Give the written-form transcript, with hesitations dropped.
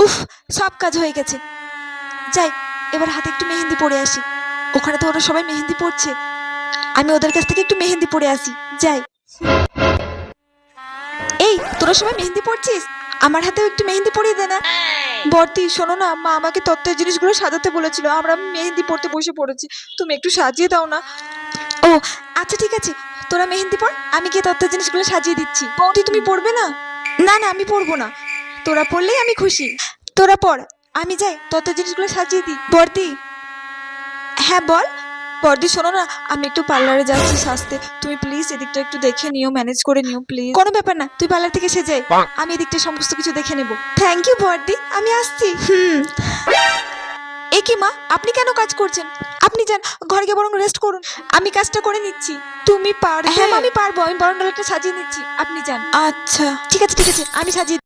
উফ, সব কাজ হয়ে গেছে। যাই, এবার হাতে একটু মেহেন্দি পরে আসি। ওখানে তো ওরা সবাই মেহেন্দি পড়ছে, আমি ওদের কাছ থেকে একটু মেহেন্দি পরে আসি। যাই। এই, তোরা সবাই মেহেন্দি পড়ছিস, আমার হাতেও একটু মেহেন্দি পরিয়ে দে না। বর্তি, শোনো না, মা আমাকে তত্ত্বের জিনিসগুলো সাজাতে বলেছিল, আমরা মেহেন্দি পড়তে বসে পড়েছি, তুমি একটু সাজিয়ে দাও না। ও আচ্ছা, ঠিক আছে, তোরা মেহেন্দি পড়, আমি গিয়ে তত্ত্বের জিনিসগুলো সাজিয়ে দিচ্ছি। বৌদি, তুমি পড়বে না? না না, আমি পড়বো না, তোরা পড়লেই আমি খুশি। তোরা পড়, আমি যাই তত্ত্বের জিনিসগুলো সাজিয়ে দিই। বর্দি। হ্যাঁ বল। বর্দি, শোনো না, আমি একটু পার্লারে যাচ্ছি সাজতে, তুমি প্লিজ এদিকটা একটু দেখে নিও, ম্যানেজ করে নিও প্লিজ। কোনো ব্যাপার না, তুই পার্লার থেকে সেজে আয়, আমি এদিকটা সমস্ত কিছু দেখে নেব। থ্যাংক ইউ বর্দি, আমি আসছি। এ কি মা, আপনি কেন কাজ করছেন? আপনি যান, ঘরে গিয়ে বরং রেস্ট করুন, আমি কাজটা করে নিচ্ছি। তুমি পারবে? হ্যাঁ মা, আমি পারবো, আমি বরং ডালাটা সাজিয়ে নিচ্ছি, আপনি যান। আচ্ছা ঠিক আছে, ঠিক আছে, আমি সাজিয়ে